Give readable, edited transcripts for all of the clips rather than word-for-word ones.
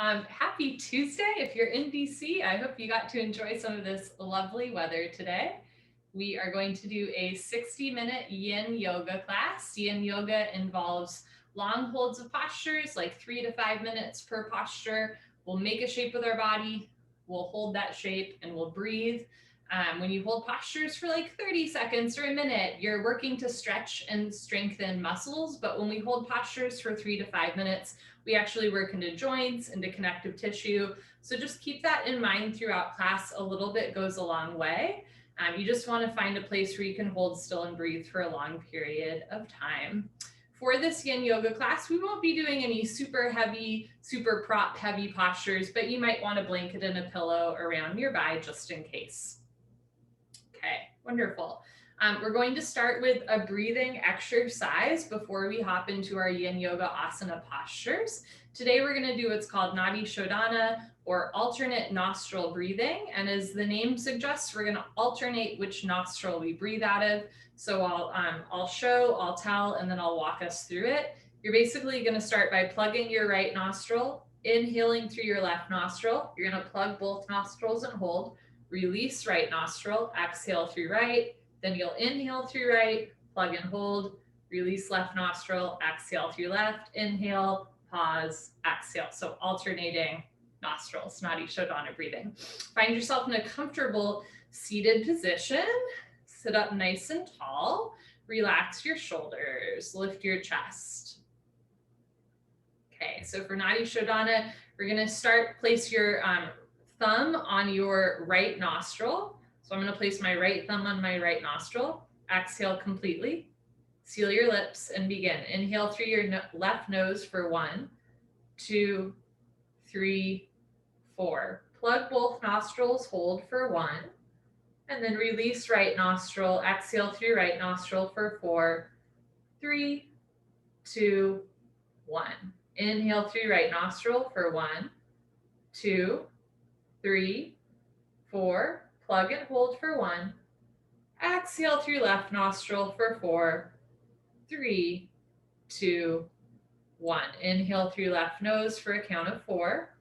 Happy Tuesday. If you're in DC, I hope you got to enjoy some of this lovely weather today. We are going to do a 60-minute Yin Yoga class. Yin Yoga involves long holds of postures, like 3 to 5 minutes per posture. We'll make a shape with our body, we'll hold that shape, and we'll breathe. When you hold postures for like 30 seconds or a minute, you're working to stretch and strengthen muscles. But when we hold postures for 3 to 5 minutes, we actually work into joints, into connective tissue. So just keep that in mind throughout class. A little bit goes a long way. You just want to find a place where you can hold still and breathe for a long period of time. For this Yin Yoga class, we won't be doing any super heavy, super prop heavy postures, but you might want a blanket and a pillow around nearby just in case. Okay, wonderful. We're going to start with a breathing exercise before we hop into our Yin Yoga asana postures. Today we're going to do what's called Nadi Shodana, or alternate nostril breathing. And as the name suggests, we're going to alternate which nostril we breathe out of. So I'll show, I'll tell, and then I'll walk us through it. You're basically going to start by plugging your right nostril, inhaling through your left nostril. You're going to plug both nostrils and hold. Release right nostril, exhale through right. Then you'll inhale through right, plug and hold, release left nostril, exhale through left, inhale, pause, exhale. So alternating nostrils, Nadi Shodana breathing. Find yourself in a comfortable seated position. Sit up nice and tall. Relax your shoulders, lift your chest. Okay, so for Nadi Shodana, we're gonna place your thumb on your right nostril. So I'm going to place my right thumb on my right nostril. Exhale completely. Seal your lips and begin. Inhale through your left nose for 1, 2, 3, 4. Plug both nostrils, hold for 1. And then release right nostril. Exhale through right nostril for 4, 3, 2, 1. Inhale through right nostril for 1, 2, 3, 4. Plug and hold for 1. Exhale through left nostril for 4, 3, 2, 1. Inhale through left nose for a count of 4.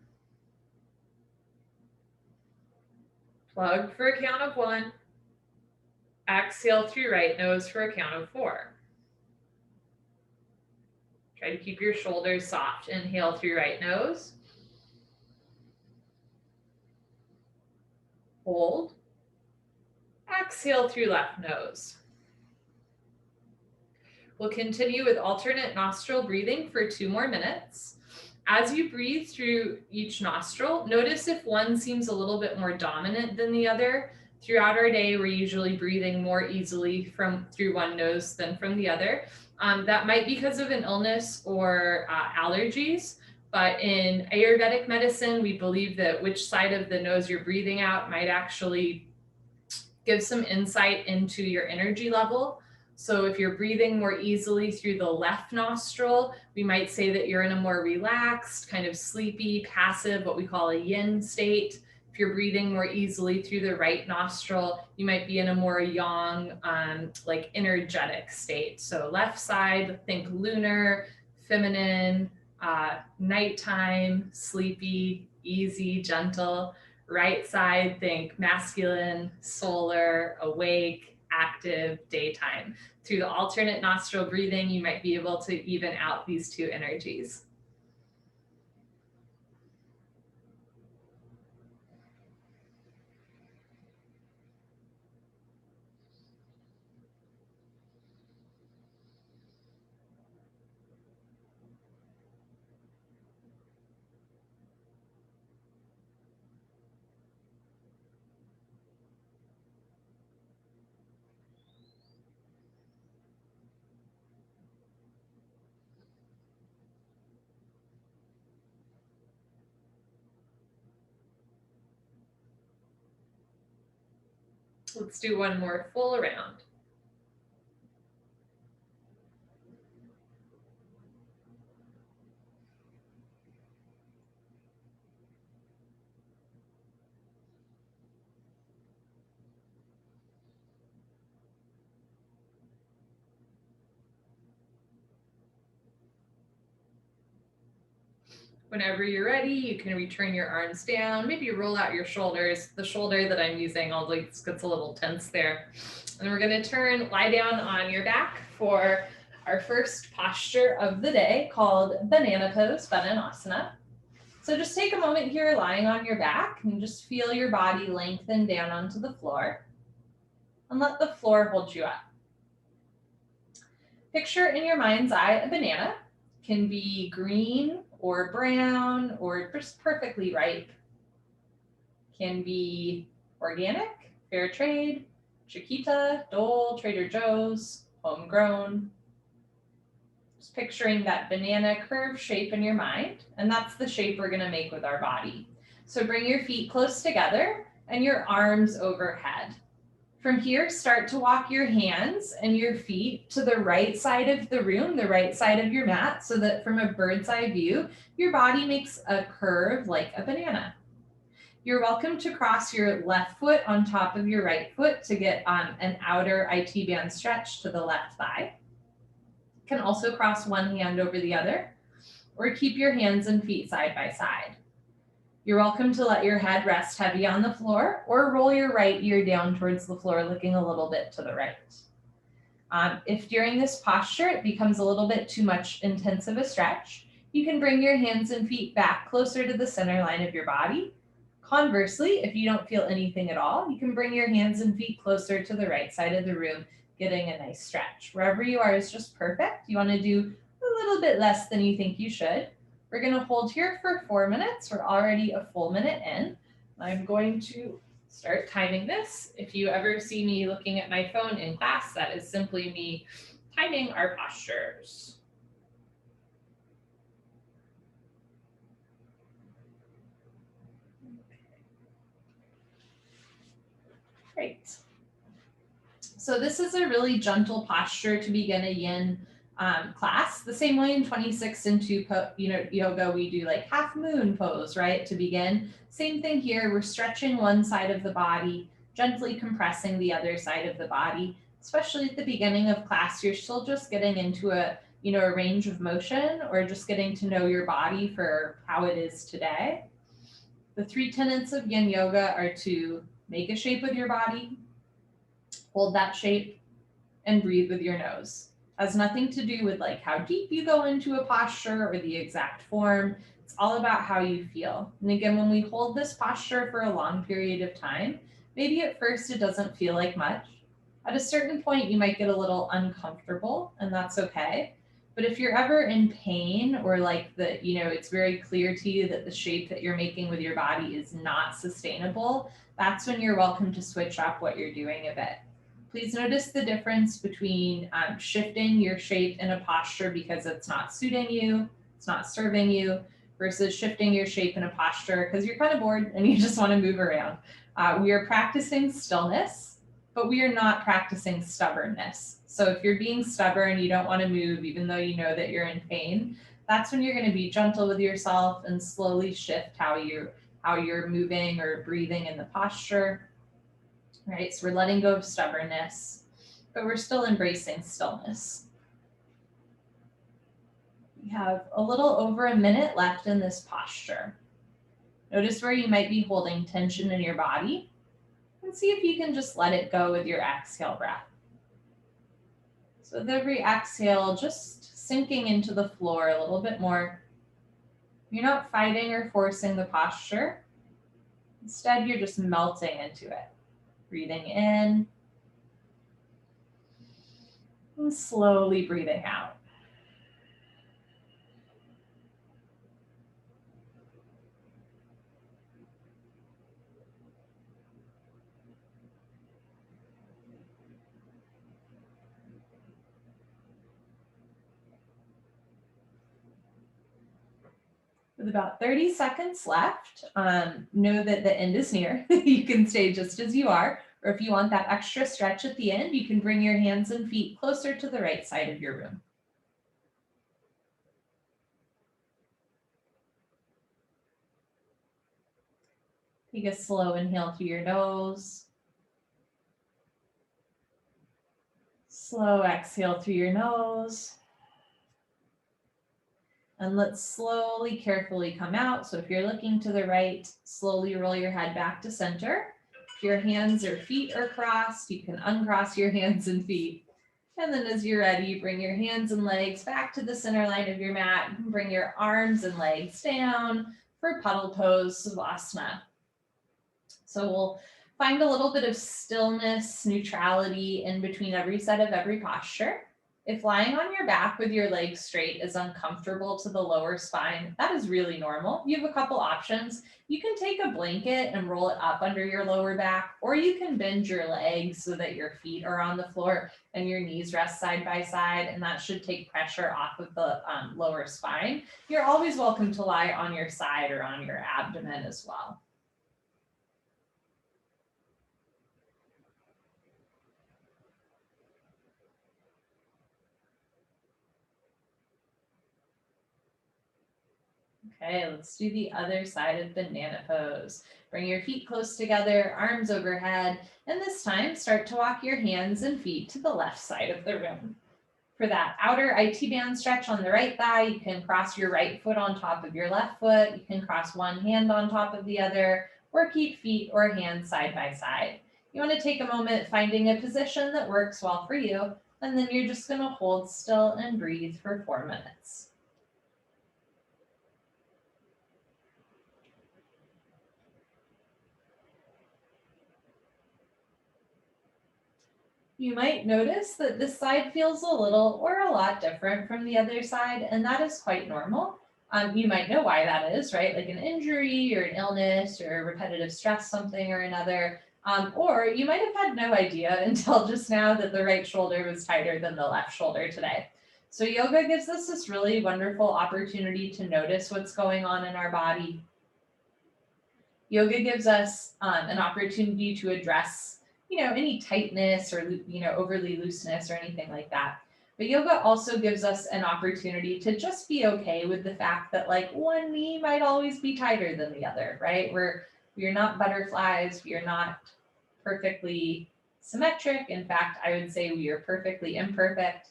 Plug for a count of 1. Exhale through right nose for a count of 4. Try to keep your shoulders soft. Inhale through right nose. Hold. Exhale through left nose. We'll continue with alternate nostril breathing for 2 more minutes. As you breathe through each nostril, notice if one seems a little bit more dominant than the other. Throughout our day, we're usually breathing more easily through one nose than from the other. That might be because of an illness or allergies. But in Ayurvedic medicine, we believe that which side of the nose you're breathing out might actually give some insight into your energy level. So if you're breathing more easily through the left nostril, we might say that you're in a more relaxed, kind of sleepy, passive, what we call a yin state. If you're breathing more easily through the right nostril, you might be in a more yang, like energetic state. So left side, think lunar, feminine, nighttime, sleepy, easy, gentle. Right side, think masculine, solar, awake, active, daytime. Through the alternate nostril breathing, you might be able to even out these 2 energies. Let's do one more full round. Whenever you're ready, you can return your arms down, maybe roll out your shoulders. The shoulder that I'm using always gets a little tense there. And we're gonna lie down on your back for our first posture of the day called Banana Pose, Bananasana. So just take a moment here lying on your back and just feel your body lengthen down onto the floor and let the floor hold you up. Picture in your mind's eye a banana. Can be green or brown or just perfectly ripe. Can be organic, fair trade, Chiquita, Dole, Trader Joe's, homegrown. Just picturing that banana curve shape in your mind, and that's the shape we're gonna make with our body. So bring your feet close together and your arms overhead. From here, start to walk your hands and your feet to the right side of the room, the right side of your mat, so that from a bird's eye view, your body makes a curve like a banana. You're welcome to cross your left foot on top of your right foot to get an outer IT band stretch to the left thigh. You can also cross one hand over the other, or keep your hands and feet side by side. You're welcome to let your head rest heavy on the floor or roll your right ear down towards the floor, looking a little bit to the right. If during this posture it becomes a little bit too much intensive a stretch, you can bring your hands and feet back closer to the center line of your body. Conversely, if you don't feel anything at all, you can bring your hands and feet closer to the right side of the room, getting a nice stretch. Wherever you are is just perfect. You want to do a little bit less than you think you should. We're going to hold here for 4 minutes. We're already a full minute in. I'm going to start timing this. If you ever see me looking at my phone in class, that is simply me timing our postures. Great. So this is a really gentle posture to begin a yin class. The same way in 26 and 2 yoga, we do like half moon pose, right, to begin. Same thing here, we're stretching one side of the body, gently compressing the other side of the body. Especially at the beginning of class, you're still just getting into a range of motion or just getting to know your body for how it is today. The 3 tenets of Yin Yoga are to make a shape with your body, hold that shape, and breathe with your nose. Has nothing to do with like how deep you go into a posture or the exact form. It's all about how you feel. And again, when we hold this posture for a long period of time, maybe at first it doesn't feel like much. At a certain point, you might get a little uncomfortable, and that's okay. But if you're ever in pain or like it's very clear to you that the shape that you're making with your body is not sustainable, that's when you're welcome to switch up what you're doing a bit. Please notice the difference between shifting your shape in a posture because it's not suiting you, it's not serving you, versus shifting your shape in a posture because you're kind of bored and you just want to move around. We are practicing stillness, but we are not practicing stubbornness. So if you're being stubborn, you don't want to move even though you know that you're in pain, that's when you're going to be gentle with yourself and slowly shift how you're moving or breathing in the posture. Right, so we're letting go of stubbornness, but we're still embracing stillness. We have a little over a minute left in this posture. Notice where you might be holding tension in your body and see if you can just let it go with your exhale breath. So with every exhale, just sinking into the floor a little bit more. You're not fighting or forcing the posture. Instead, you're just melting into it. Breathing in and slowly breathing out. With about 30 seconds left, know that the end is near. You can stay just as you are, or if you want that extra stretch at the end, you can bring your hands and feet closer to the right side of your room. Take a slow inhale through your nose. Slow exhale through your nose. And let's slowly, carefully come out. So if you're looking to the right, slowly roll your head back to center. If your hands or feet are crossed, you can uncross your hands and feet. And then as you're ready, bring your hands and legs back to the center line of your mat. Bring your arms and legs down for Puddle Pose, Savasana. So we'll find a little bit of stillness, neutrality in between every set of every posture. If lying on your back with your legs straight is uncomfortable to the lower spine, that is really normal. You have a couple options. You can take a blanket and roll it up under your lower back, or you can bend your legs so that your feet are on the floor and your knees rest side by side, and that should take pressure off of the lower spine. You're always welcome to lie on your side or on your abdomen as well. Okay, let's do the other side of banana pose. Bring your feet close together, arms overhead, and this time start to walk your hands and feet to the left side of the room. For that outer IT band stretch on the right thigh, you can cross your right foot on top of your left foot. You can cross one hand on top of the other, or keep feet or hands side by side. You want to take a moment finding a position that works well for you, and then you're just going to hold still and breathe for 4 minutes. You might notice that this side feels a little or a lot different from the other side, and that is quite normal. You might know why that is, right? Like an injury or an illness or repetitive stress, something or another. Or you might have had no idea until just now that the right shoulder was tighter than the left shoulder today. So yoga gives us this really wonderful opportunity to notice what's going on in our body. Yoga gives us an opportunity to address any tightness or, overly looseness or anything like that. But yoga also gives us an opportunity to just be okay with the fact that like one knee might always be tighter than the other, right? We're not butterflies. We are not perfectly symmetric. In fact, I would say we are perfectly imperfect.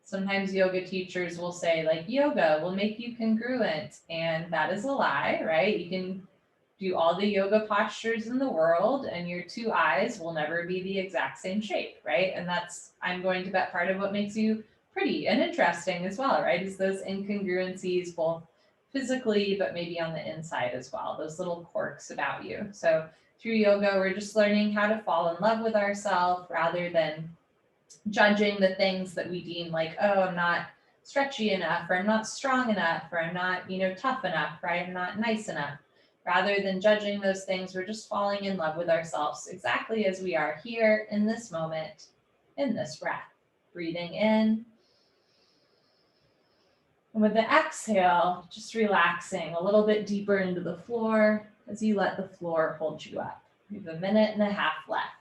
Sometimes yoga teachers will say like yoga will make you congruent, and that is a lie, right? You can do all the yoga postures in the world and your two eyes will never be the exact same shape, right? And that's, I'm going to bet, part of what makes you pretty and interesting as well, right? Is those incongruencies both physically, but maybe on the inside as well, those little quirks about you. So through yoga, we're just learning how to fall in love with ourselves rather than judging the things that we deem like, oh, I'm not stretchy enough, or I'm not strong enough, or I'm not, tough enough, right? I'm not nice enough. Rather than judging those things, we're just falling in love with ourselves exactly as we are here in this moment, in this breath. Breathing in. And with the exhale, just relaxing a little bit deeper into the floor as you let the floor hold you up. We have 1.5 minutes left.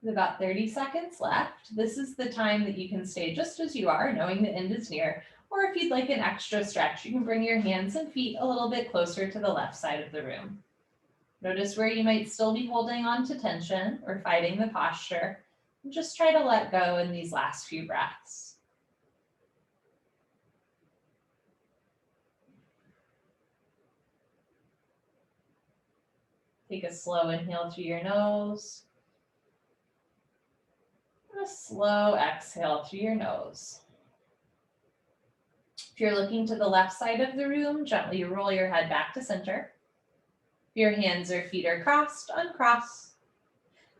With about 30 seconds left, this is the time that you can stay just as you are, knowing the end is near. Or if you'd like an extra stretch, you can bring your hands and feet a little bit closer to the left side of the room. Notice where you might still be holding on to tension or fighting the posture. And just try to let go in these last few breaths. Take a slow inhale through your nose. And a slow exhale through your nose. If you're looking to the left side of the room, gently roll your head back to center. If your hands or feet are crossed, uncross.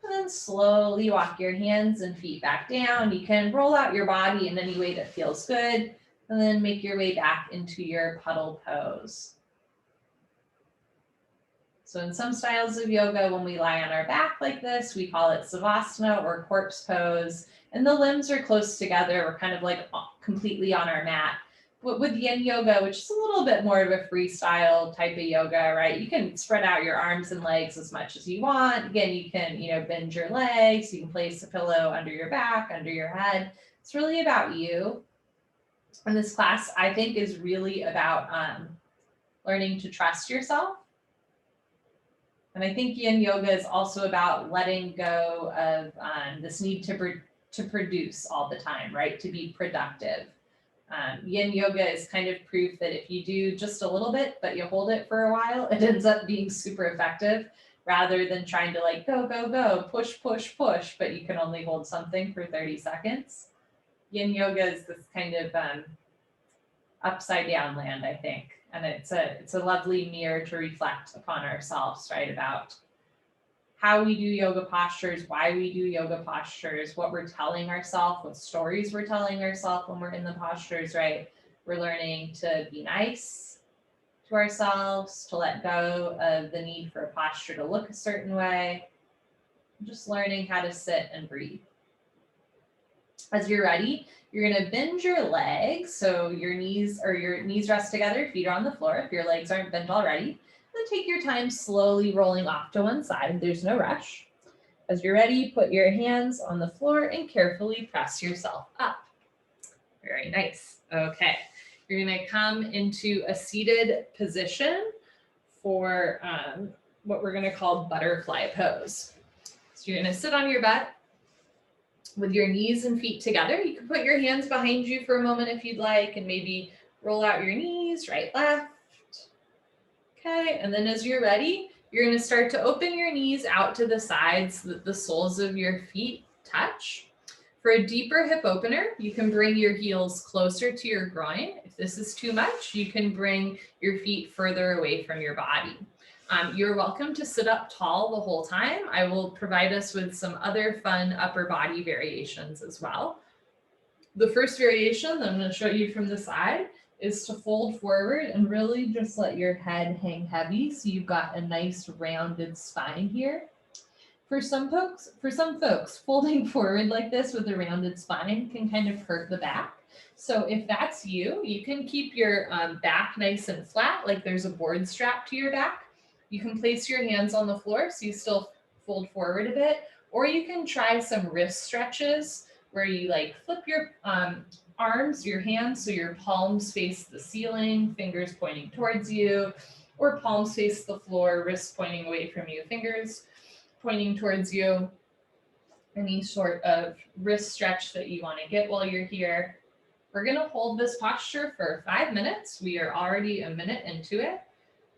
And then slowly walk your hands and feet back down. You can roll out your body in any way that feels good, and then make your way back into your puddle pose. So in some styles of yoga, when we lie on our back like this, we call it Savasana or corpse pose, and the limbs are close together. We're kind of like completely on our mat. But with Yin Yoga, which is a little bit more of a freestyle type of yoga, right? You can spread out your arms and legs as much as you want. Again, you can, bend your legs. You can place a pillow under your back, under your head. It's really about you. And this class, I think, is really about learning to trust yourself. And I think Yin Yoga is also about letting go of this need to produce all the time, right? To be productive. Yin Yoga is kind of proof that if you do just a little bit, but you hold it for a while, it ends up being super effective rather than trying to like go, go, go, push, push, push, but you can only hold something for 30 seconds. Yin Yoga is this kind of upside down land, I think. And it's a lovely mirror to reflect upon ourselves, right? About how we do yoga postures, why we do yoga postures, what we're telling ourselves, what stories we're telling ourselves when we're in the postures, right? We're learning to be nice to ourselves, to let go of the need for a posture to look a certain way, just learning how to sit and breathe. As you're ready, you're going to bend your legs so your knees rest together, feet are on the floor if your legs aren't bent already. Then take your time slowly rolling off to one side. There's no rush. As you're ready, put your hands on the floor and carefully press yourself up. Very nice. Okay. You're going to come into a seated position for what we're going to call butterfly pose. So you're going to sit on your butt with your knees and feet together. You can put your hands behind you for a moment if you'd like, and maybe roll out your knees, right, left. Okay, and then as you're ready, you're going to start to open your knees out to the sides so that the soles of your feet touch. For a deeper hip opener, you can bring your heels closer to your groin. If this is too much, you can bring your feet further away from your body. You're welcome to sit up tall the whole time. I will provide us with some other fun upper body variations as well. The first variation that I'm going to show you from the side is to fold forward and really just let your head hang heavy so you've got a nice rounded spine here. For some folks, folding forward like this with a rounded spine can kind of hurt the back. So if that's you, you can keep your back nice and flat, like there's a board strap to your back. You can place your hands on the floor so you still fold forward a bit, or you can try some wrist stretches where you like flip your arms, your hands, so your palms face the ceiling, fingers pointing towards you, or palms face the floor, wrists pointing away from you, fingers pointing towards you. Any sort of wrist stretch that you want to get while you're here. We're going to hold this posture for 5 minutes. We are already a minute into it.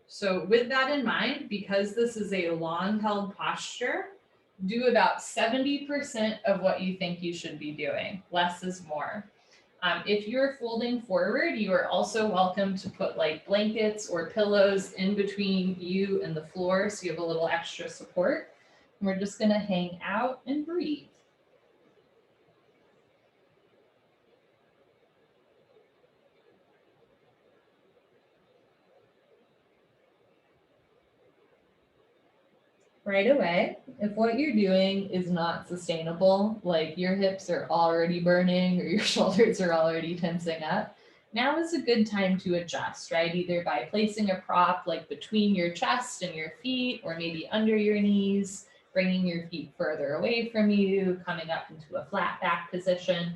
So with that in mind, because this is a long held posture, do about 70% of what you think you should be doing. Less is more. If you're folding forward, you are also welcome to put like blankets or pillows in between you and the floor so you have a little extra support. And we're just going to hang out and breathe. Right away, if what you're doing is not sustainable, like your hips are already burning or your shoulders are already tensing up, now is a good time to adjust, right? Either by placing a prop like between your chest and your feet, or maybe under your knees, bringing your feet further away from you, coming up into a flat back position.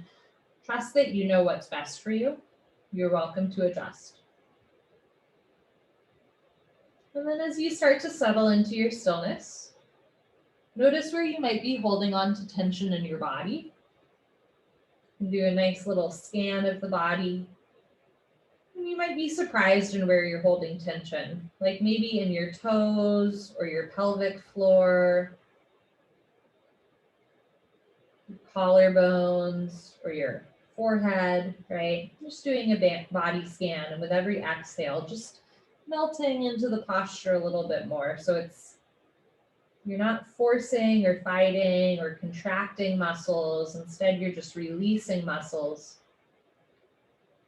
Trust that you know what's best for you. You're welcome to adjust. And then as you start to settle into your stillness, notice where you might be holding on to tension in your body. And do a nice little scan of the body. And you might be surprised in where you're holding tension, like maybe in your toes or your pelvic floor, your collarbones, or your forehead, right? Just doing a body scan, and with every exhale, just melting into the posture a little bit more. So you're not forcing or fighting or contracting muscles. Instead, you're just releasing muscles,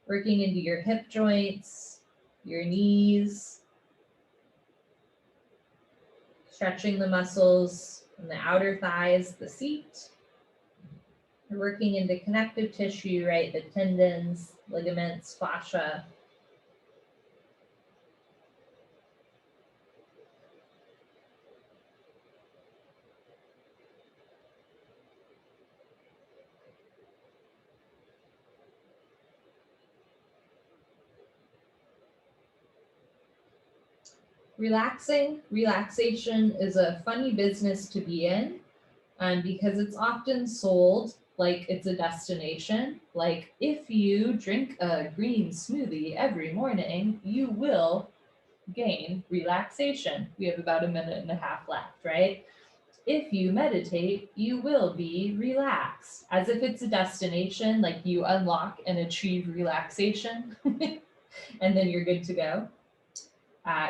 working into your hip joints, your knees, stretching the muscles in the outer thighs, the seat. You're working into connective tissue, right? The tendons, ligaments, fascia. Relaxation is a funny business to be in, because it's often sold like it's a destination. Like, if you drink a green smoothie every morning, you will gain relaxation. We have about a minute and a half left, right? If you meditate, you will be relaxed. As if it's a destination, like you unlock and achieve relaxation, and then you're good to go.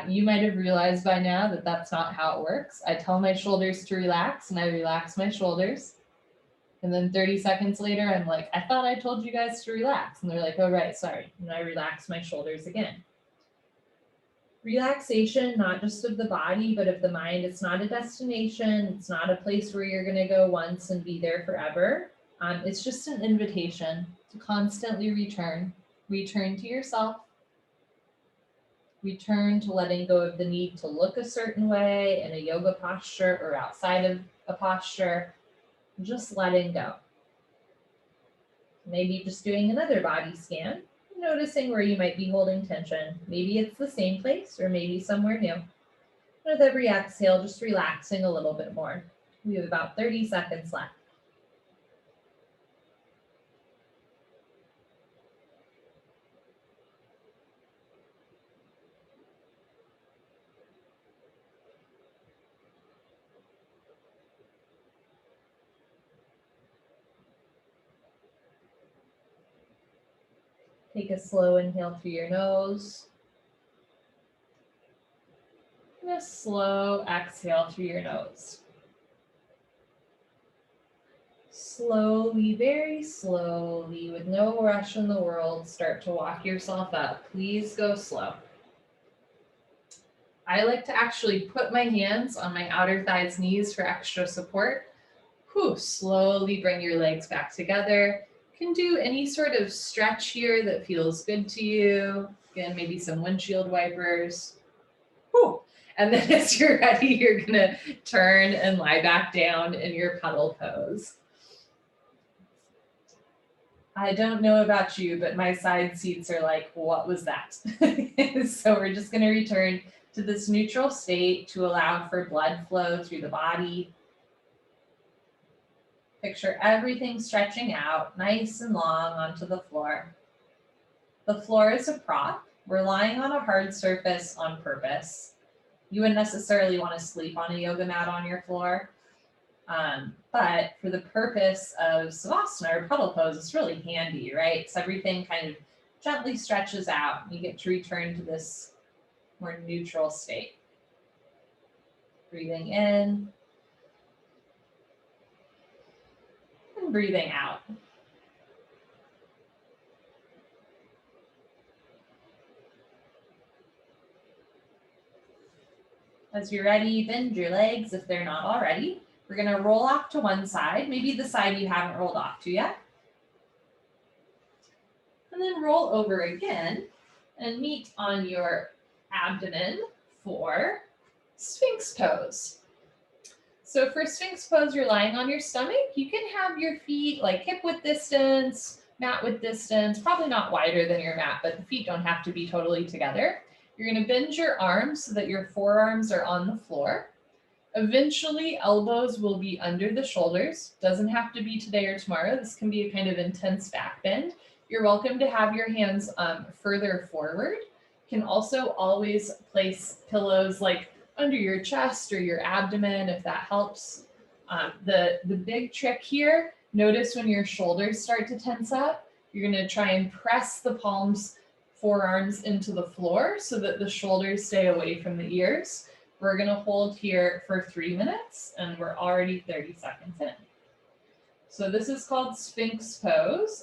You might have realized by now that that's not how it works. I tell my shoulders to relax, and I relax my shoulders. And then 30 seconds later, I'm like, I thought I told you guys to relax. And they're like, oh, right, sorry. And I relax my shoulders again. Relaxation, not just of the body, but of the mind. It's not a destination. It's not a place where you're going to go once and be there forever. It's just an invitation to constantly return. Return to yourself. Return to letting go of the need to look a certain way in a yoga posture or outside of a posture. Just letting go. Maybe just doing another body scan, noticing where you might be holding tension. Maybe it's the same place or maybe somewhere new. With every exhale, just relaxing a little bit more. We have about 30 seconds left. Take a slow inhale through your nose. And a slow exhale through your nose. Slowly, very slowly, with no rush in the world, start to walk yourself up. Please go slow. I like to actually put my hands on my outer thighs, knees for extra support. Slowly bring your legs back together. You can do any sort of stretch here that feels good to you. Again, maybe some windshield wipers. And then as you're ready, you're gonna turn and lie back down in your puddle pose. I don't know about you, but my side seats are like, what was that? So we're just gonna return to this neutral state to allow for blood flow through the body. Picture everything stretching out nice and long onto the floor. The floor is a prop. We're lying on a hard surface on purpose. You wouldn't necessarily want to sleep on a yoga mat on your floor. But for the purpose of Savasana or Puddle Pose, it's really handy, right? So everything kind of gently stretches out. You get to return to this more neutral state. Breathing in and breathing out. As you're ready, bend your legs if they're not already. We're going to roll off to one side, maybe the side you haven't rolled off to yet. And then roll over again and meet on your abdomen for Sphinx Pose. So for Sphinx Pose, you're lying on your stomach. You can have your feet like hip width distance, mat width distance, probably not wider than your mat, but the feet don't have to be totally together. You're going to bend your arms so that your forearms are on the floor. Eventually, elbows will be under the shoulders. Doesn't have to be today or tomorrow. This can be a kind of intense back bend. You're welcome to have your hands further forward. You can also always place pillows like under your chest or your abdomen if that helps. The big trick here, notice when your shoulders start to tense up, You're going to try and press the palms, forearms into the floor so that the shoulders stay away from the ears. We're going to hold here for 3 minutes, and we're already 30 seconds in. So this is called Sphinx Pose.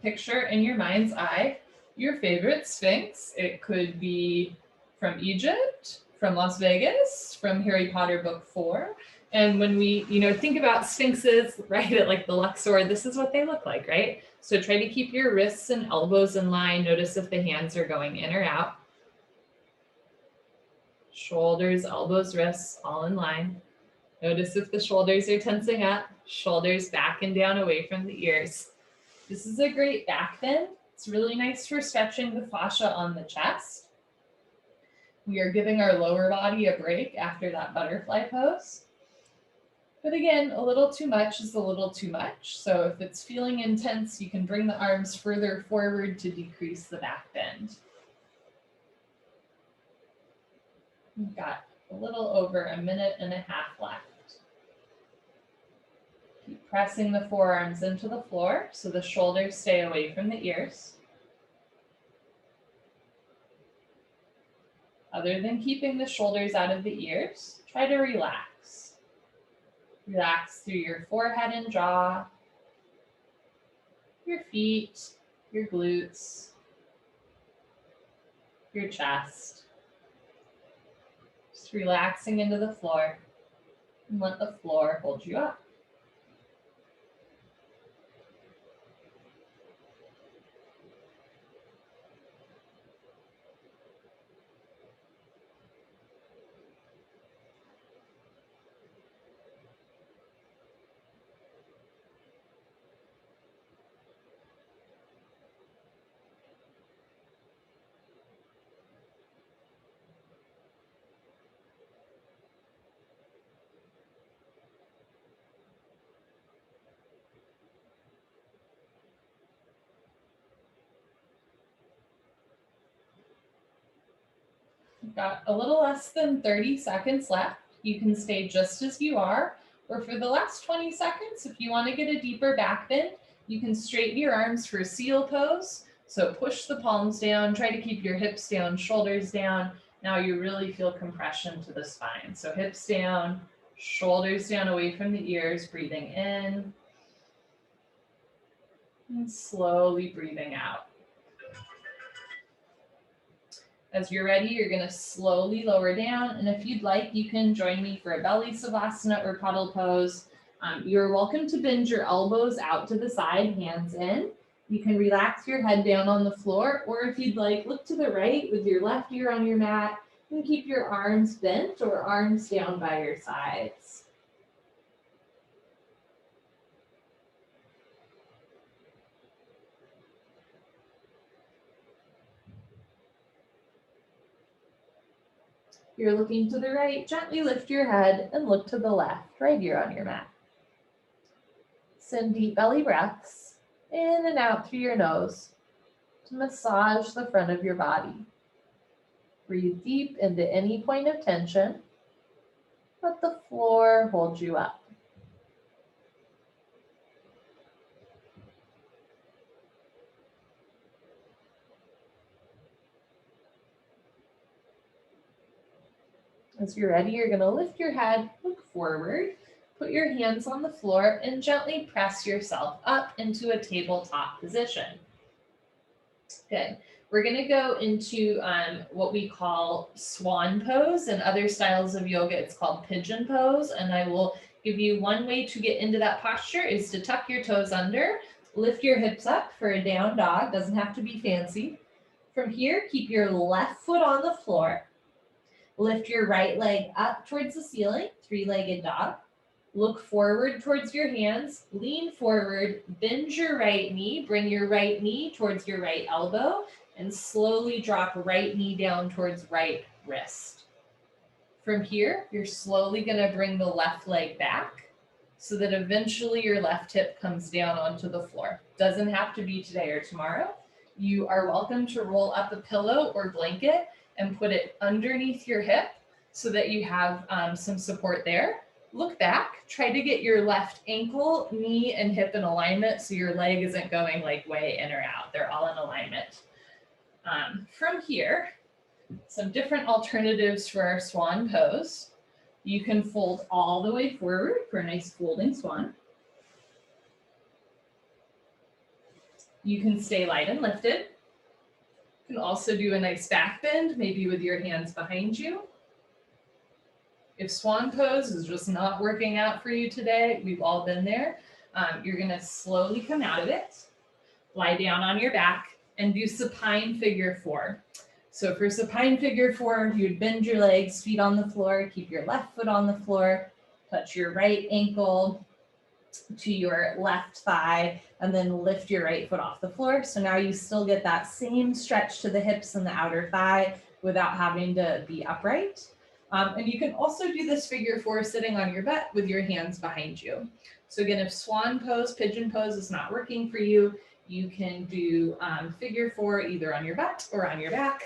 Picture in your mind's eye your favorite Sphinx. It could be from Egypt, from Las Vegas, from Harry Potter book 4. And when we, think about sphinxes, right, at like the Luxor, this is what they look like, right? So try to keep your wrists and elbows in line. Notice if the hands are going in or out. Shoulders, elbows, wrists, all in line. Notice if the shoulders are tensing up, shoulders back and down away from the ears. This is a great back bend. It's really nice for stretching the fascia on the chest. We are giving our lower body a break after that butterfly pose. But again, a little too much is a little too much. So if it's feeling intense, you can bring the arms further forward to decrease the back bend. We've got a little over a minute and a half left. Keep pressing the forearms into the floor so the shoulders stay away from the ears. Other than keeping the shoulders out of the ears, try to relax. Relax through your forehead and jaw, your feet, your glutes, your chest. Just relaxing into the floor and let the floor hold you up. We've got a little less than 30 seconds left. You can stay just as you are, or for the last 20 seconds, if you want to get a deeper back bend, you can straighten your arms for seal pose. So push the palms down, try to keep your hips down, shoulders down. Now you really feel compression to the spine. So hips down, shoulders down away from the ears, breathing in, and slowly breathing out. As you're ready, you're going to slowly lower down. And if you'd like, you can join me for a belly Savasana or Puddle Pose. You're welcome to bend your elbows out to the side, hands in. You can relax your head down on the floor, or if you'd like, look to the right with your left ear on your mat and keep your arms bent or arms down by your sides. You're looking to the right, gently lift your head and look to the left, right ear on your mat. Send deep belly breaths in and out through your nose to massage the front of your body. Breathe deep into any point of tension. Let the floor hold you up. As you're ready, you're going to lift your head, look forward, put your hands on the floor, and gently press yourself up into a tabletop position. Good. We're going to go into what we call Swan Pose. And other styles of yoga, it's called Pigeon Pose. And I will give you one way to get into that posture is to tuck your toes under, lift your hips up for a down dog. Doesn't have to be fancy. From here, keep your left foot on the floor. Lift your right leg up towards the ceiling, three-legged dog. Look forward towards your hands, lean forward, bend your right knee, bring your right knee towards your right elbow, and slowly drop right knee down towards right wrist. From here, you're slowly going to bring the left leg back so that eventually your left hip comes down onto the floor. Doesn't have to be today or tomorrow. You are welcome to roll up a pillow or blanket and put it underneath your hip so that you have some support there. Look back, try to get your left ankle, knee, and hip in alignment so your leg isn't going like way in or out. They're all in alignment. From here, some different alternatives for our swan pose. You can fold all the way forward for a nice folding swan. You can stay light and lifted. You can also do a nice back bend, maybe with your hands behind you. If swan pose is just not working out for you today, we've all been there. You're gonna slowly come out of it, lie down on your back, and do supine figure 4. So for supine figure 4, you'd bend your legs, feet on the floor, keep your left foot on the floor, touch your right ankle to your left thigh, and then lift your right foot off the floor. So now you still get that same stretch to the hips and the outer thigh without having to be upright. And you can also do this figure 4 sitting on your butt with your hands behind you. So again, if swan pose, pigeon pose is not working for you, you can do figure 4 either on your butt or on your back.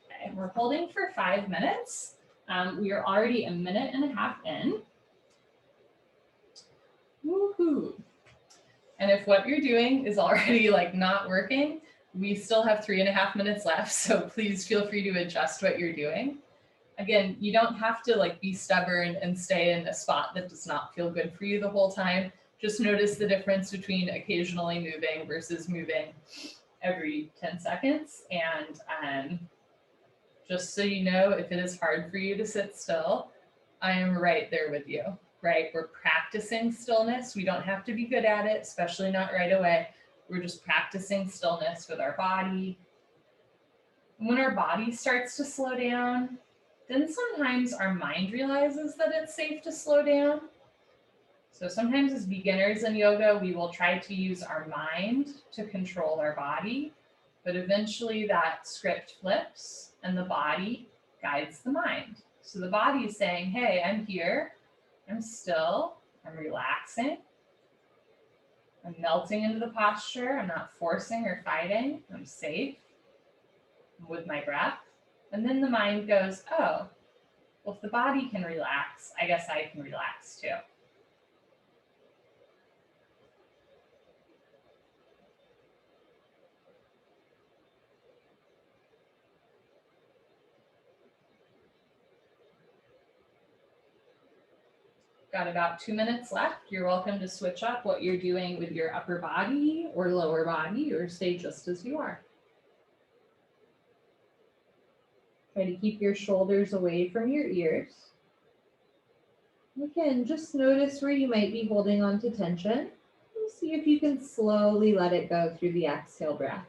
Okay, we're holding for 5 minutes. We are already a minute and a half in. Woohoo! And if what you're doing is already like not working, we still have 3.5 minutes left. So please feel free to adjust what you're doing. Again, you don't have to like be stubborn and stay in a spot that does not feel good for you the whole time. Just notice the difference between occasionally moving versus moving every 10 seconds. And just so you know, if it is hard for you to sit still, I am right there with you, right? We're practicing stillness. We don't have to be good at it, especially not right away. We're just practicing stillness with our body. When our body starts to slow down, then sometimes our mind realizes that it's safe to slow down. So sometimes as beginners in yoga, we will try to use our mind to control our body, but eventually that script flips and the body guides the mind. So the body is saying, hey, I'm here, I'm still, I'm relaxing, I'm melting into the posture, I'm not forcing or fighting, I'm safe, I'm with my breath. And then the mind goes, oh, well, if the body can relax, I guess I can relax too. Got about 2 minutes left. You're welcome to switch up what you're doing with your upper body or lower body, or stay just as you are. Try to keep your shoulders away from your ears. Again, just notice where you might be holding on to tension. And see if you can slowly let it go through the exhale breath.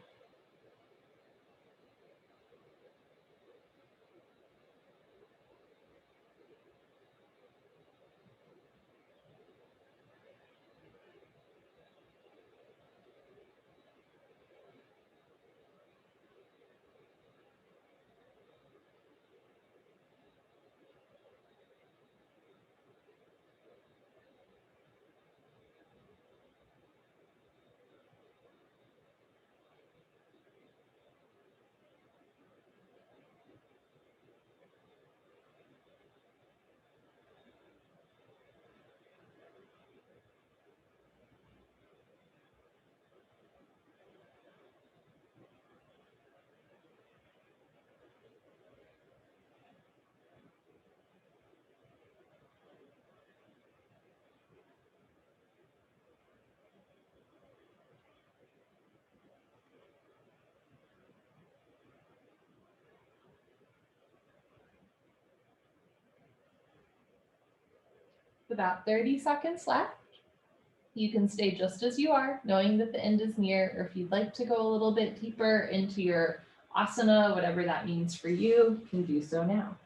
About 30 seconds left. You can stay just as you are, knowing that the end is near, or if you'd like to go a little bit deeper into your asana, whatever that means for you, you can do so now.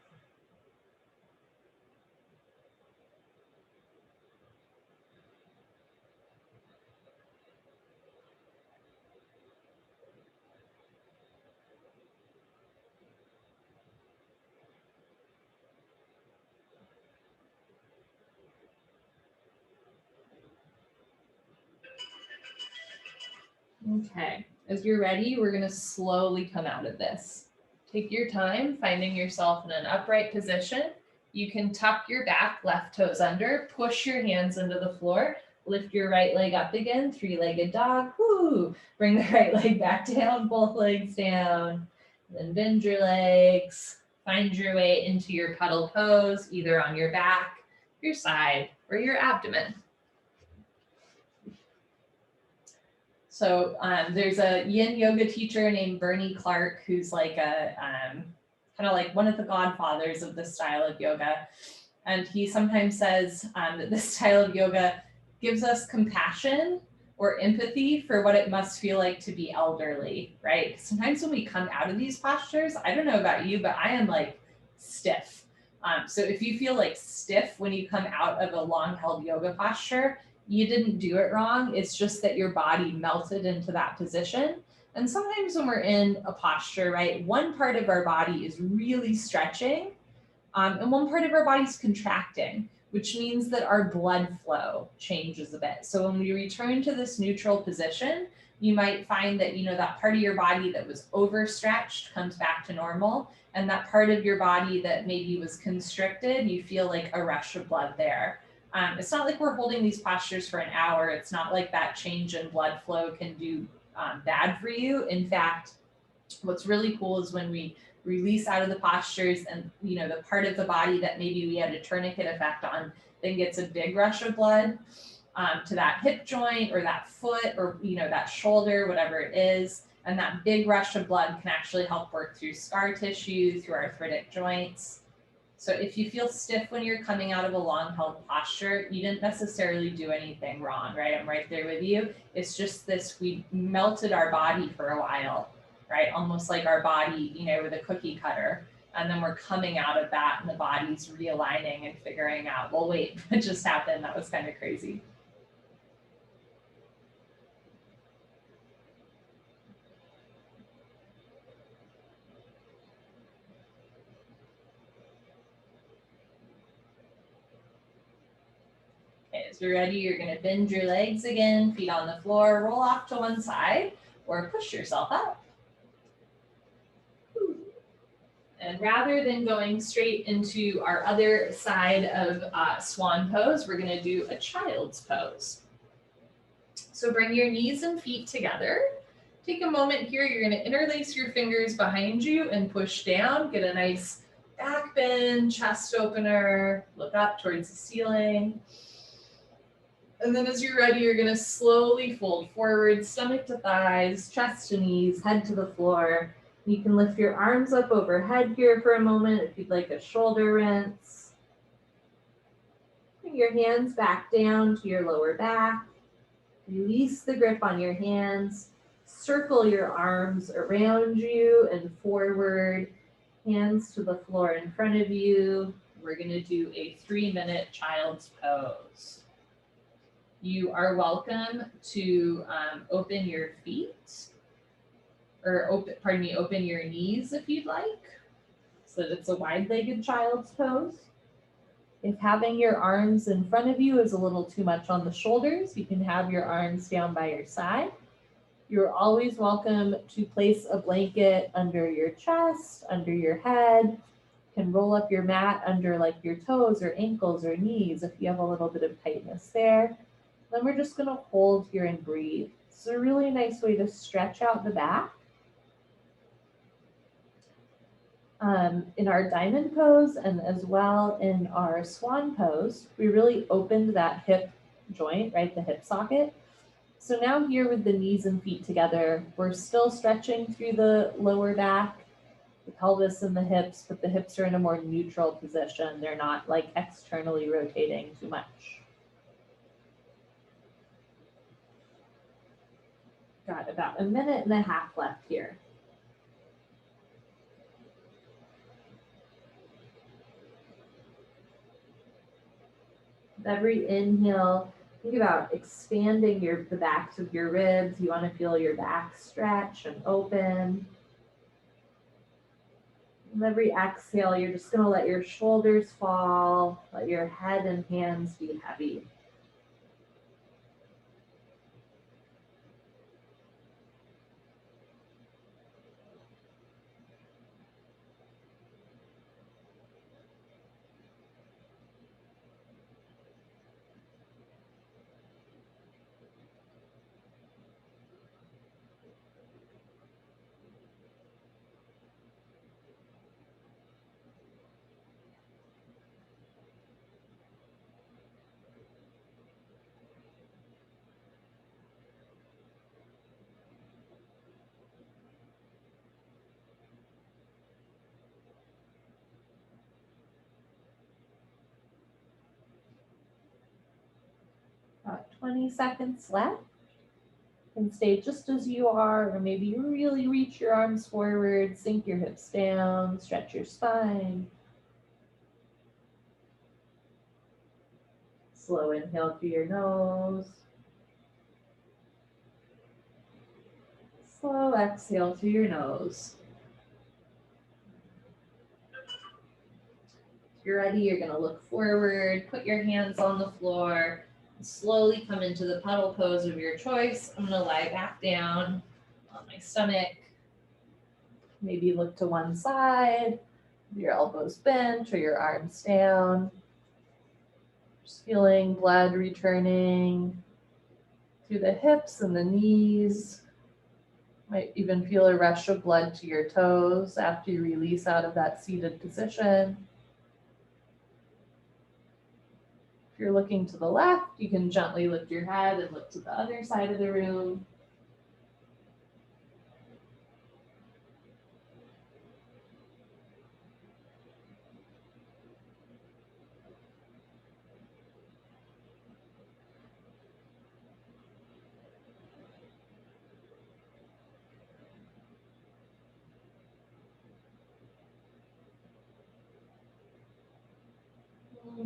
Okay, as you're ready, we're gonna slowly come out of this. Take your time finding yourself in an upright position. You can tuck your back, left toes under, push your hands into the floor, lift your right leg up again, three-legged dog. Woo! Bring the right leg back down, both legs down. Then bend your legs. Find your way into your puddle pose, either on your back, your side, or your abdomen. So there's a Yin Yoga teacher named Bernie Clark, who's like a kind of like one of the godfathers of this style of yoga. And he sometimes says that this style of yoga gives us compassion or empathy for what it must feel like to be elderly, right? Sometimes when we come out of these postures, I don't know about you, but I am like stiff. So if you feel like stiff when you come out of a long held yoga posture, you didn't do it wrong. It's just that your body melted into that position. And sometimes when we're in a posture, right, one part of our body is really stretching and one part of our body's contracting, which means that our blood flow changes a bit. So when we return to this neutral position, you might find that, that part of your body that was overstretched comes back to normal. And that part of your body that maybe was constricted, you feel like a rush of blood there. It's not like we're holding these postures for an hour. It's not like that change in blood flow can do bad for you. In fact, what's really cool is when we release out of the postures and, the part of the body that maybe we had a tourniquet effect on, then gets a big rush of blood to that hip joint or that foot or, that shoulder, whatever it is. And that big rush of blood can actually help work through scar tissue, through arthritic joints. So if you feel stiff when you're coming out of a long held posture, you didn't necessarily do anything wrong, right? I'm right there with you. It's just this, we melted our body for a while, right? Almost like our body, with a cookie cutter. And then we're coming out of that and the body's realigning and figuring out, well, wait, what just happened? That was kind of crazy. Okay, as you're ready, you're gonna bend your legs again, feet on the floor, roll off to one side or push yourself up. And rather than going straight into our other side of Swan Pose, we're gonna do a Child's Pose. So bring your knees and feet together. Take a moment here, you're gonna interlace your fingers behind you and push down, get a nice back bend, chest opener, look up towards the ceiling. And then as you're ready, you're gonna slowly fold forward, stomach to thighs, chest to knees, head to the floor. You can lift your arms up overhead here for a moment if you'd like a shoulder rinse. Bring your hands back down to your lower back. Release the grip on your hands. Circle your arms around you and forward. Hands to the floor in front of you. We're gonna do a 3-minute Child's Pose. You are welcome to open your feet or open your knees if you'd like, so that it's a wide-legged child's pose. If having your arms in front of you is a little too much on the shoulders, you can have your arms down by your side. You're always welcome to place a blanket under your chest, under your head. You can roll up your mat under like your toes or ankles or knees if you have a little bit of tightness there. Then we're just gonna hold here and breathe. It's a really nice way to stretch out the back. In our diamond pose and as well in our swan pose, we really opened that hip joint, right, the hip socket. So now here with the knees and feet together, we're still stretching through the lower back, the pelvis and the hips, but the hips are in a more neutral position. They're not like externally rotating too much. Got about 1.5 minutes left here. Every inhale, think about expanding the backs of your ribs. You want to feel your back stretch and open. And every exhale, you're just going to let your shoulders fall, let your head and hands be heavy. 20 seconds left. And stay just as you are, or maybe you really reach your arms forward, sink your hips down, stretch your spine. Slow inhale through your nose. Slow exhale through your nose. If you're ready, you're going to look forward, put your hands on the floor, and slowly come into the puddle pose of your choice. I'm going to lie back down on my stomach. Maybe look to one side, your elbows bent or your arms down. Just feeling blood returning through the hips and the knees. Might even feel a rush of blood to your toes after you release out of that seated position. If you're looking to the left, you can gently lift your head and look to the other side of the room.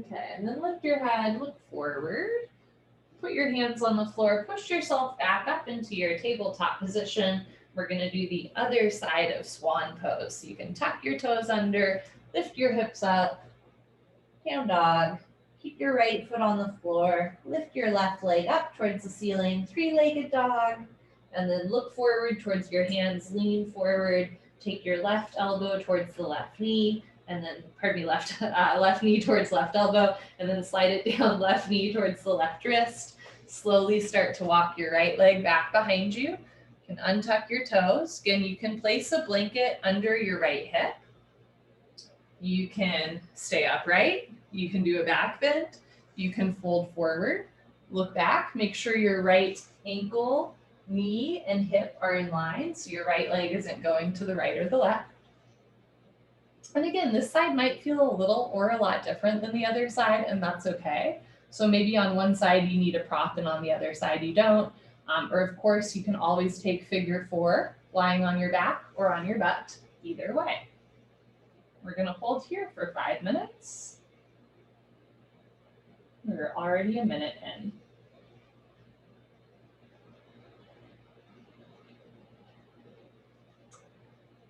Okay, and then lift your head, look forward. Put your hands on the floor, push yourself back up into your tabletop position. We're going to do the other side of Swan Pose. So you can tuck your toes under, lift your hips up, down dog. Keep your right foot on the floor, lift your left leg up towards the ceiling, three-legged dog, and then look forward towards your hands, lean forward, take your left elbow towards the left knee, and then, left knee towards left elbow, and then slide it down, left knee towards the left wrist. Slowly start to walk your right leg back behind you. You can untuck your toes. Again, you can place a blanket under your right hip. You can stay upright. You can do a back bend. You can fold forward, look back, make sure your right ankle, knee, and hip are in line, so your right leg isn't going to the right or the left. And again, this side might feel a little or a lot different than the other side, and that's okay. So maybe on one side you need a prop and on the other side you don't. Or of course, you can always take figure 4, lying on your back or on your butt, either way. We're going to hold here for 5 minutes. We're already a minute in.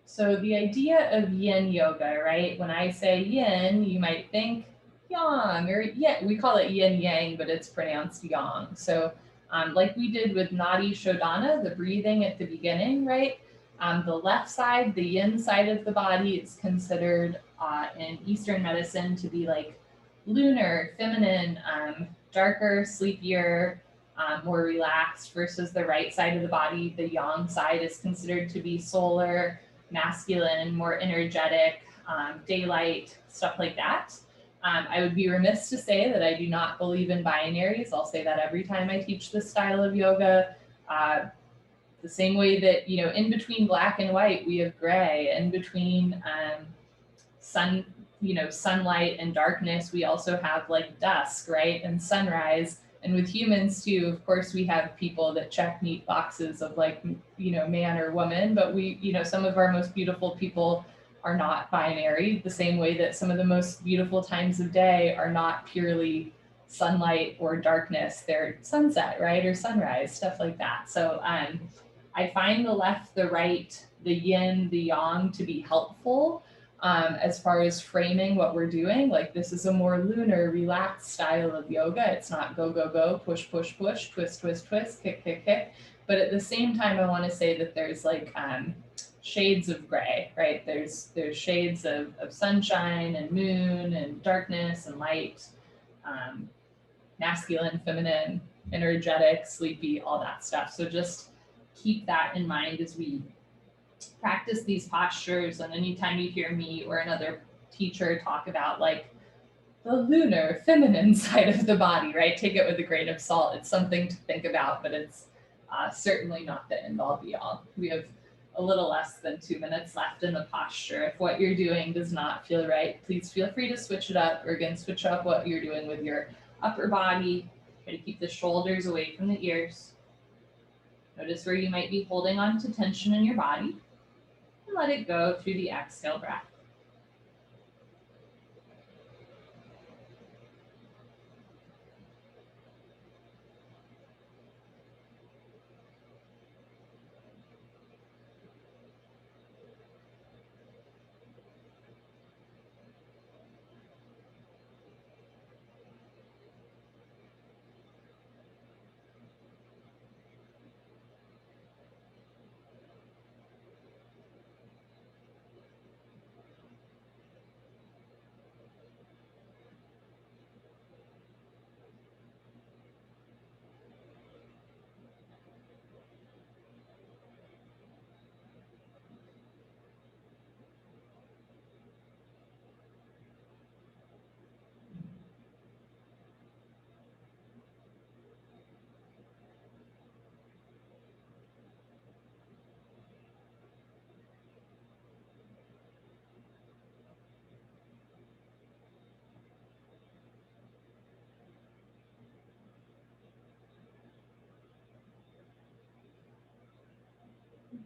So the idea of Yin Yoga, right? When I say Yin, you might think Yang, or yeah, we call it Yin Yang, but it's pronounced Yang. So like we did with Nadi Shodana, the breathing at the beginning, right? The left side, the Yin side of the body, is considered in Eastern medicine to be like lunar, feminine, darker, sleepier, more relaxed, versus the right side of the body, the Yang side, is considered to be solar, masculine, more energetic, daylight, stuff like that. I would be remiss to say that I do not believe in binaries. I'll say that every time I teach this style of yoga. The same way that, you know, in between black and white, we have gray. In between sunlight and darkness, we also have like dusk, right? And sunrise. And with humans too, of course, we have people that check neat boxes of like, you know, man or woman, but we, you know, some of our most beautiful people are not binary, the same way that some of the most beautiful times of day are not purely sunlight or darkness. They're sunset, right? Or sunrise, stuff like that. So I find the left, the right, the yin, the yang to be helpful as far as framing what we're doing. Like, this is a more lunar, relaxed style of yoga. It's not go, go, go, push, push, push, twist, twist, twist, kick, kick, kick. But at the same time, I want to say that there's like shades of gray, right? There's shades of sunshine and moon and darkness and light, masculine, feminine, energetic, sleepy, all that stuff. So just keep that in mind as we practice these postures. And anytime you hear me or another teacher talk about like the lunar, feminine side of the body, right? Take it with a grain of salt. It's something to think about, but it's certainly not the end all be all. We have a little less than 2 minutes left in the posture. If what you're doing does not feel right, please feel free to switch it up, or again, switch up what you're doing with your upper body, Try to keep the shoulders away from the ears. Notice where you might be holding on to tension in your body, and let it go through the exhale breath.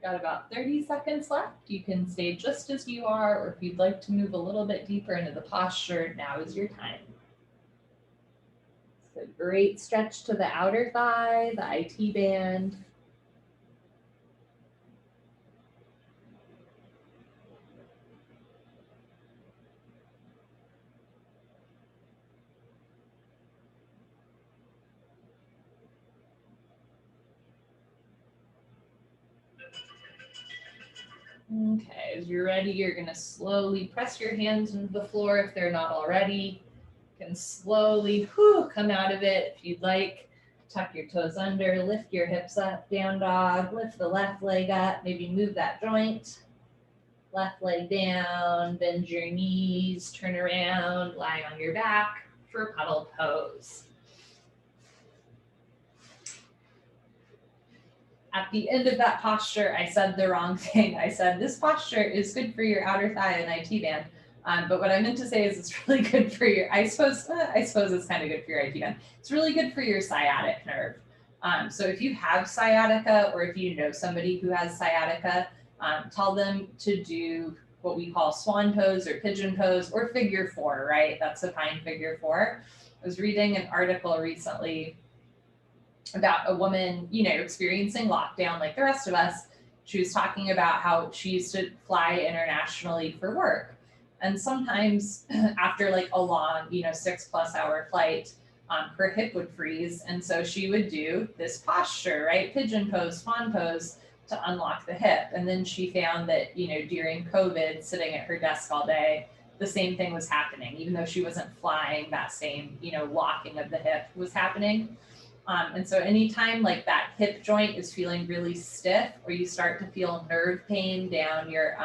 Got about 30 seconds left. You can stay just as you are, or if you'd like to move a little bit deeper into the posture, now is your time. So great stretch to the outer thigh, the IT band. Okay, as you're ready, you're gonna slowly press your hands into the floor if they're not already. You can slowly come out of it if you'd like. Tuck your toes under, lift your hips up, down dog, lift the left leg up, maybe move that joint. Left leg down, bend your knees, turn around, lie on your back for puddle pose. At the end of that posture, I said the wrong thing. I said this posture is good for your outer thigh and IT band. But what I meant to say is it's really good for your, I suppose it's kind of good for your IT band. It's really good for your sciatic nerve. So if you have sciatica, or if you know somebody who has sciatica, tell them to do what we call Swan Pose or Pigeon Pose or Figure 4, right? That's a fine Figure 4. I was reading an article recently about a woman, experiencing lockdown like the rest of us. She was talking about how she used to fly internationally for work. And sometimes after like a long, 6+ hour flight, her hip would freeze. And so she would do this posture, right? Pigeon pose, Swan pose to unlock the hip. And then she found that, during COVID, sitting at her desk all day, the same thing was happening, even though she wasn't flying, that same, locking of the hip was happening. And so anytime like that hip joint is feeling really stiff, or you start to feel nerve pain down your,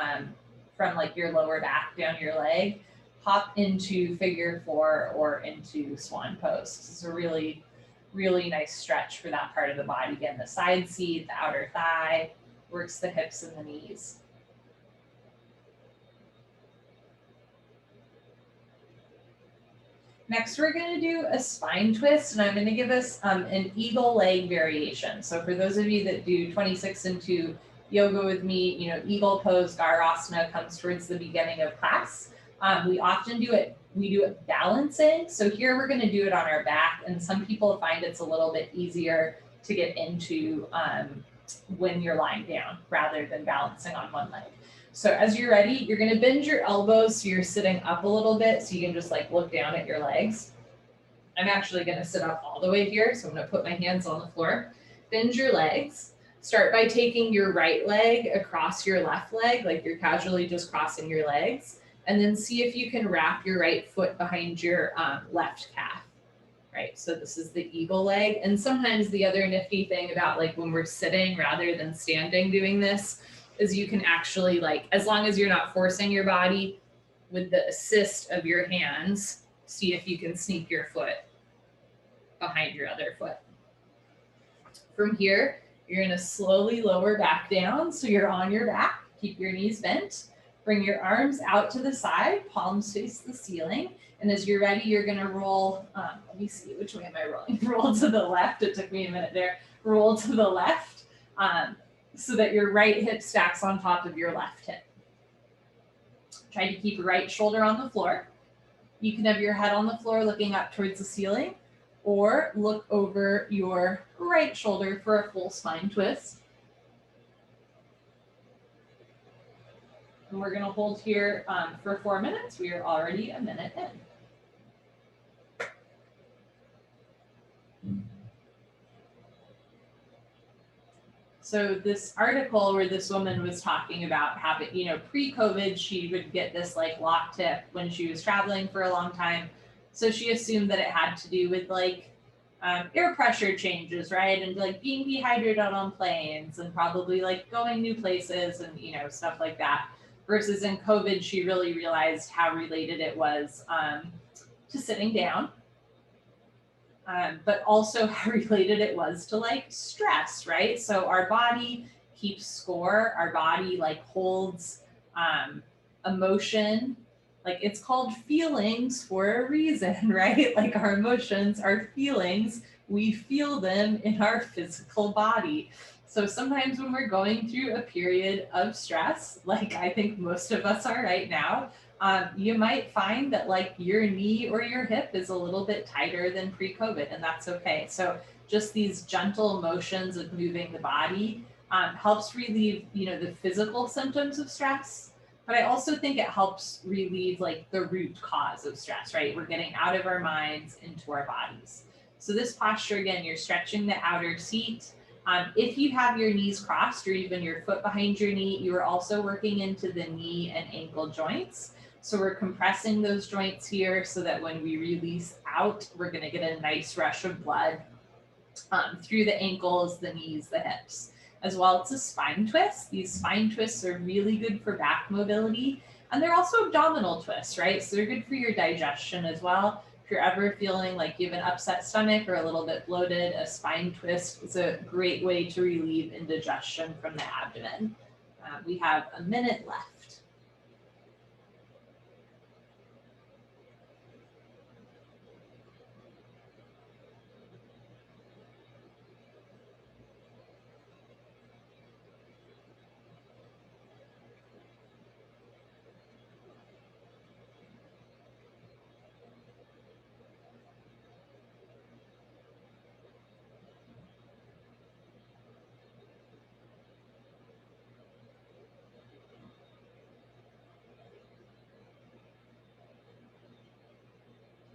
from like your lower back down your leg, hop into Figure 4 or into Swan Pose. This is a really, really nice stretch for that part of the body. Again, the side seat, the outer thigh, works the hips and the knees. Next, we're going to do a spine twist, and I'm going to give us an eagle leg variation. So for those of you that do 26 and 2 yoga with me, eagle pose, Garasana comes towards the beginning of class. We often do it balancing. So here we're going to do it on our back, and some people find it's a little bit easier to get into when you're lying down rather than balancing on one leg. So as you're ready, you're going to bend your elbows so you're sitting up a little bit, so you can just like look down at your legs. I'm actually going to sit up all the way here, so I'm going to put my hands on the floor. Bend your legs. Start by taking your right leg across your left leg, like you're casually just crossing your legs, and then see if you can wrap your right foot behind your left calf. Right, so this is the eagle leg. And sometimes the other nifty thing about like when we're sitting rather than standing doing this is you can actually, like, as long as you're not forcing your body, with the assist of your hands, see if you can sneak your foot behind your other foot. From here, you're going to slowly lower back down so you're on your back. Keep your knees bent. Bring your arms out to the side, palms face the ceiling. And as you're ready, you're gonna roll, let me see, which way am I rolling? Roll to the left, it took me a minute there. Roll to the left so that your right hip stacks on top of your left hip. Try to keep your right shoulder on the floor. You can have your head on the floor looking up towards the ceiling, or look over your right shoulder for a full spine twist. And we're gonna hold here for 4 minutes. We are already a minute in. So this article where this woman was talking about having, pre-COVID, she would get this like lock tip when she was traveling for a long time. So she assumed that it had to do with like air pressure changes, right? And like being dehydrated on planes and probably like going new places and, stuff like that. Versus in COVID, she really realized how related it was to sitting down. But also how related it was to like stress, right? So our body keeps score, our body like holds emotion, like it's called feelings for a reason, right? Like our emotions are feelings, we feel them in our physical body. So sometimes when we're going through a period of stress, like I think most of us are right now, you might find that like your knee or your hip is a little bit tighter than pre-COVID, and that's okay. So just these gentle motions of moving the body helps relieve, the physical symptoms of stress. But I also think it helps relieve like the root cause of stress, right? We're getting out of our minds into our bodies. So this posture, again, you're stretching the outer seat. If you have your knees crossed or even your foot behind your knee, you are also working into the knee and ankle joints. So we're compressing those joints here so that when we release out, we're going to get a nice rush of blood through the ankles, the knees, the hips. As well, it's a spine twist. These spine twists are really good for back mobility. And they're also abdominal twists, right? So they're good for your digestion as well. If you're ever feeling like you have an upset stomach or a little bit bloated, a spine twist is a great way to relieve indigestion from the abdomen. We have a minute left.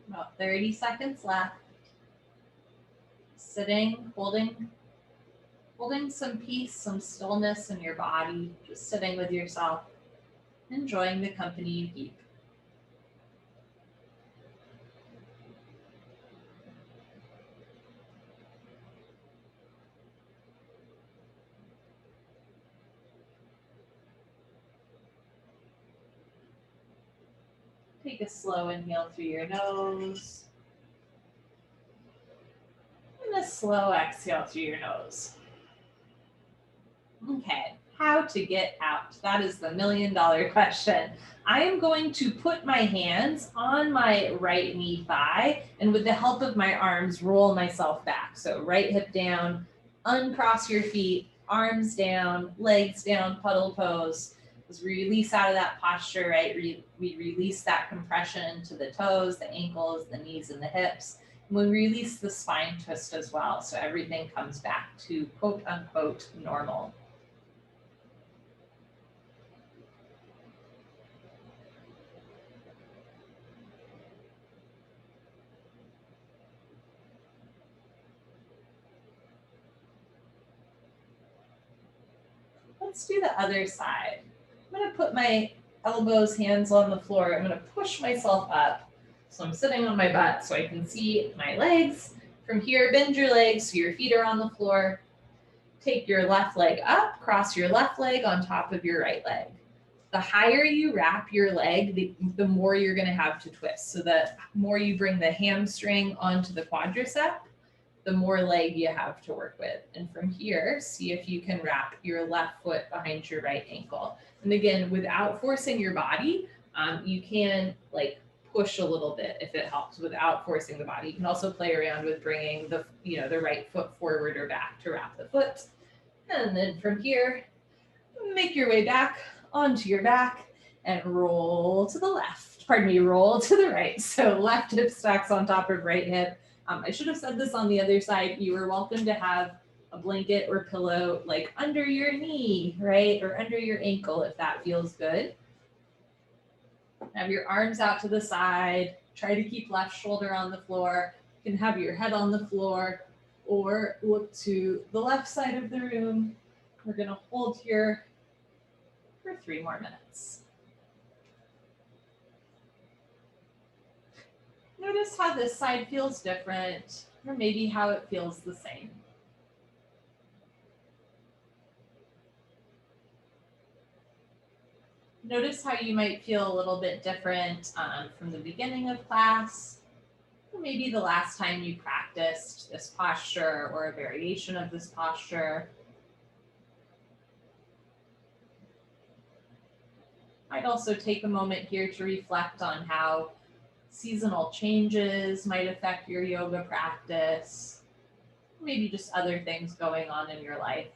About 30 seconds left. Sitting, holding some peace, some stillness in your body, just sitting with yourself, enjoying the company you keep. Take a slow inhale through your nose. And a slow exhale through your nose. Okay, how to get out? That is the $1 million question. I am going to put my hands on my right knee thigh and with the help of my arms, roll myself back. So right hip down, uncross your feet, arms down, legs down, puddle pose. As we release out of that posture, right, we release that compression into the toes, the ankles, the knees, and the hips. And we release the spine twist as well. So everything comes back to quote unquote normal. Let's do the other side. I'm going to put my elbows, hands on the floor. I'm going to push myself up. So I'm sitting on my butt so I can see my legs. From here, bend your legs so your feet are on the floor. Take your left leg up, cross your left leg on top of your right leg. The higher you wrap your leg, the more you're going to have to twist. So the more you bring the hamstring onto the quadricep, the more leg you have to work with. And from here, see if you can wrap your left foot behind your right ankle. And again, without forcing your body, you can like push a little bit if it helps without forcing the body. You can also play around with bringing the, the right foot forward or back to wrap the foot. And then from here, make your way back onto your back and roll to the left. Pardon me, roll to the right. So left hip stacks on top of right hip. I should have said this on the other side. You are welcome to have a blanket or pillow like under your knee, right? Or under your ankle if that feels good. Have your arms out to the side. Try to keep left shoulder on the floor. You can have your head on the floor or look to the left side of the room. We're going to hold here for 3 more minutes. Notice how this side feels different, or maybe how it feels the same. Notice how you might feel a little bit different from the beginning of class, or maybe the last time you practiced this posture or a variation of this posture. I'd also take a moment here to reflect on how seasonal changes might affect your yoga practice, maybe just other things going on in your life.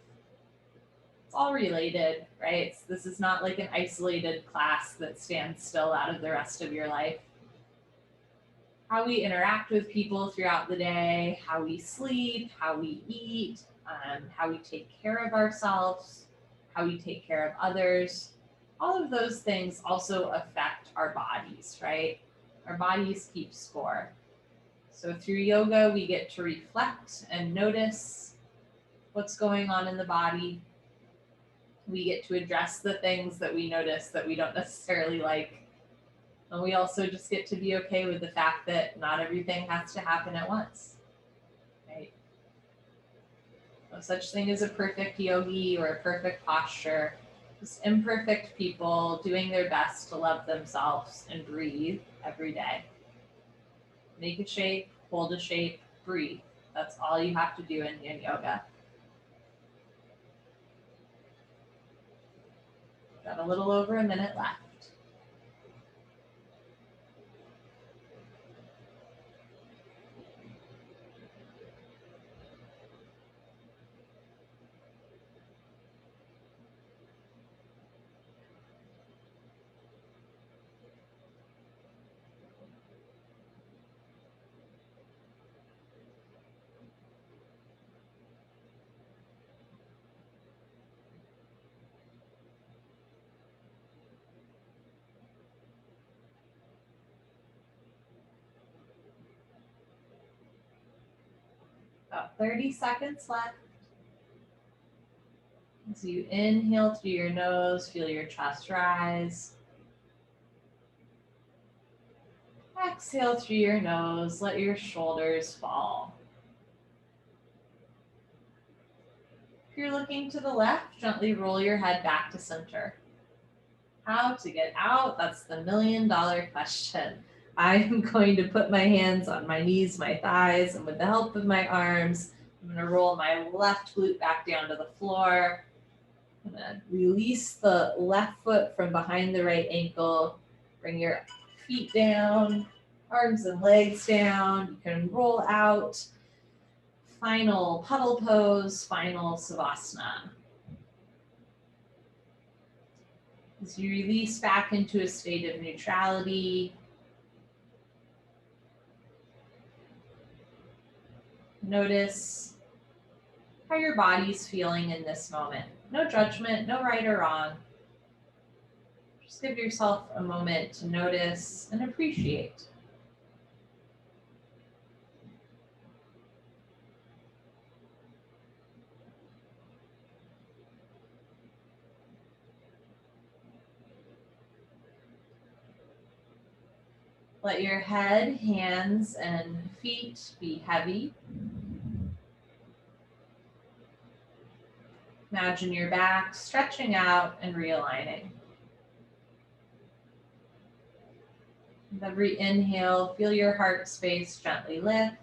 It's all related, right? This is not like an isolated class that stands still out of the rest of your life. How we interact with people throughout the day, how we sleep, how we eat, how we take care of ourselves, how we take care of others, all of those things also affect our bodies, right? Our bodies keep score. So through yoga, we get to reflect and notice what's going on in the body. We get to address the things that we notice that we don't necessarily like. And we also just get to be okay with the fact that not everything has to happen at once, right? No such thing as a perfect yogi or a perfect posture. Just imperfect people doing their best to love themselves and breathe every day. Make a shape, hold a shape, breathe. That's all you have to do in Yin Yoga. Got a little over a minute left. About 30 seconds left. As you inhale through your nose, feel your chest rise. Exhale through your nose, let your shoulders fall. If you're looking to the left, gently roll your head back to center. How to get out? That's the $1 million question. I am going to put my hands on my knees, my thighs, and with the help of my arms, I'm going to roll my left glute back down to the floor. I'm going to release the left foot from behind the right ankle. Bring your feet down, arms and legs down. You can roll out. Final puddle pose, final Savasana. As you release back into a state of neutrality, notice how your body's feeling in this moment. No judgment, no right or wrong. Just give yourself a moment to notice and appreciate. Let your head, hands, and feet be heavy. Imagine your back stretching out and realigning. With every inhale, feel your heart space gently lift.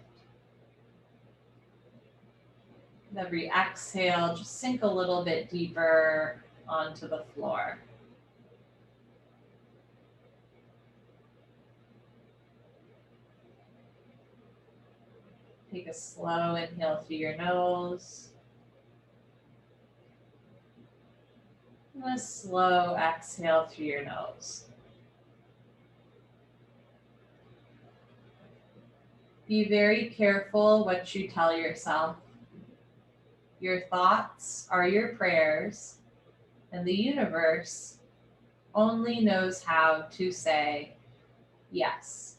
Every exhale, just sink a little bit deeper onto the floor. Take a slow inhale through your nose. And a slow exhale through your nose. Be very careful what you tell yourself. Your thoughts are your prayers, and the universe only knows how to say yes.